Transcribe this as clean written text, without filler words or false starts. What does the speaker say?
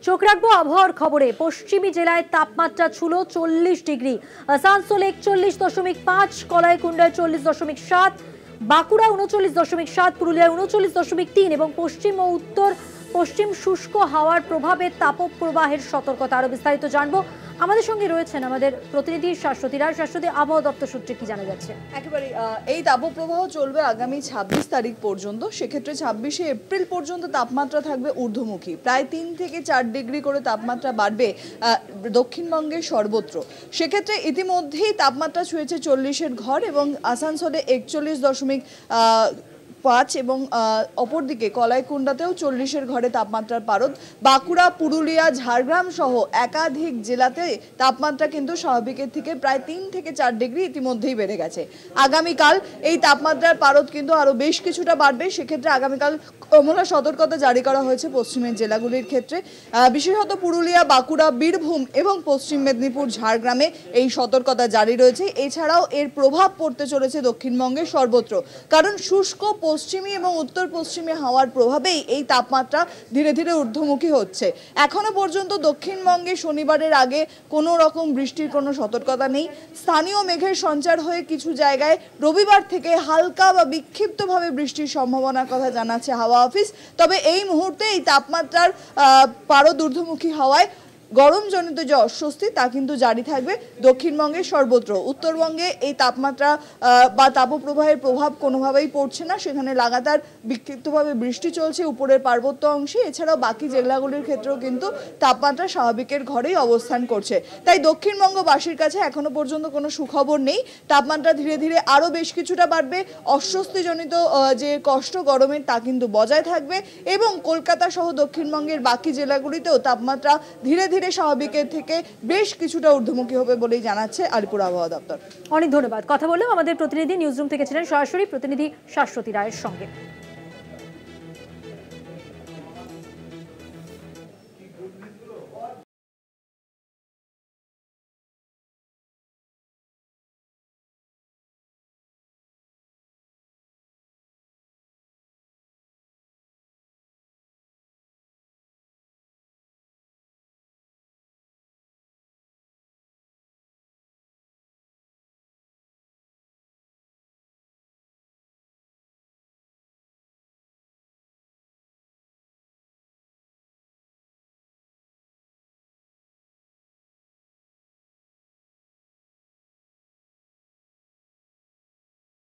চোখ রাখবো আবহাওয়ার খবরে। পশ্চিমী জেলায় তাপমাত্রা ছিল 40 ডিগ্রি, আসানসোল 41.5, কলাইকুণ্ডায় 40.7, বাঁকুড়া 39.7, পুরুলিয়ায় 39.3 এবং পশ্চিম ও উত্তর পশ্চিম শুষ্ক হাওয়ার প্রভাবে তাপপ্রবাহের সতর্কতা। আরো বিস্তারিত জানবো, আমাদের সঙ্গে রয়েছেন আমাদের প্রতিনিধি শাশ্বতী রায়। শাশ্বতী, আবহাওয়া দপ্তর সূত্রে কি জানা যাচ্ছে? একেবারে এই তাপপ্রবাহ চলবে আগামী 26 তারিখ পর্যন্ত। সেক্ষেত্রে 26শে এপ্রিল পর্যন্ত তাপমাত্রা থাকবে ঊর্ধ্বমুখী, প্রায় 3 থেকে 4 ডিগ্রি করে তাপমাত্রা বাড়বে দক্ষিণবঙ্গের সর্বত্র। সেক্ষেত্রে ইতিমধ্যেই তাপমাত্রা ছুঁয়েছে 40-এর ঘর এবং আসানসোলে 41.5 এবং অপরদিকে কলাইকুণ্ডাতেও 40-এর ঘরে তাপমাত্রার পারদ। বাঁকুড়া, পুরুলিয়া, ঝাড়গ্রাম সহ একাধিক জেলাতে তাপমাত্রা কিন্তু স্বাভাবিকের থেকে প্রায় 3 থেকে 4 ডিগ্রি ইতিমধ্যেই বেড়ে গেছে। আগামীকাল এই তাপমাত্রার পারদ কিন্তু আরও বেশ কিছুটা বাড়বে। সেক্ষেত্রে আগামীকাল কমলা সতর্কতা জারি করা হয়েছে পশ্চিমের জেলাগুলির ক্ষেত্রে, বিশেষত পুরুলিয়া, বাঁকুড়া, বীরভূম এবং পশ্চিম মেদিনীপুর, ঝাড়গ্রামে এই সতর্কতা জারি রয়েছে। এছাড়াও এর প্রভাব পড়তে চলেছে দক্ষিণবঙ্গের সর্বত্র, কারণ শুষ্ক পশ্চিমী এবং উত্তর পশ্চিমী হাওয়ার প্রভাবেই এই তাপমাত্রা ধীরে ধীরে ঊর্ধ্বমুখী হচ্ছে। এখনো পর্যন্ত দক্ষিণবঙ্গে শনিবারের আগে কোনো রকম বৃষ্টির কোনো সতর্কতা নেই। স্থানীয় মেঘের সঞ্চার হয়ে কিছু জায়গায় রবিবার থেকে হালকা বা বিক্ষিপ্তভাবে বৃষ্টির সম্ভাবনার কথা জানাচ্ছে হাওয়া অফিস। তবে এই মুহূর্তে এই তাপমাত্রার পারদ ঊর্ধ্বমুখী হওয়ায় গরমজনিত যে অস্বস্তি তা কিন্তু জারি থাকবে দক্ষিণবঙ্গের সর্বত্র। উত্তরবঙ্গে এই তাপমাত্রা বা তাপপ্রবাহের প্রভাব কোনোভাবেই পড়ছে না, সেখানে লাগাতার বিক্ষিপ্তভাবে বৃষ্টি চলছে উপরের পার্বত্য অংশে। এছাড়াও বাকি জেলাগুলির ক্ষেত্রেও কিন্তু তাপমাত্রা স্বাভাবিকের ঘরেই অবস্থান করছে। তাই দক্ষিণবঙ্গবাসীর কাছে এখনো পর্যন্ত কোনো সুখবর নেই। তাপমাত্রা ধীরে ধীরে আরও বেশ কিছুটা বাড়বে, অস্বস্তিজনিত যে কষ্ট গরমের তা কিন্তু বজায় থাকবে এবং কলকাতা সহ দক্ষিণবঙ্গের বাকি জেলাগুলিতেও তাপমাত্রা ধীরে ধীরে স্বাভাবিকের থেকে বেশ কিছুটা ঊর্ধ্বমুখী হবে বলেই জানাচ্ছে আলিপুর আবহাওয়া দপ্তর। অনেক ধন্যবাদ। কথা বললাম আমাদের প্রতিনিধি, নিউজরুম থেকে ছিলেন সরাসরি প্রতিনিধি শাশ্বতী রায়ের সঙ্গে।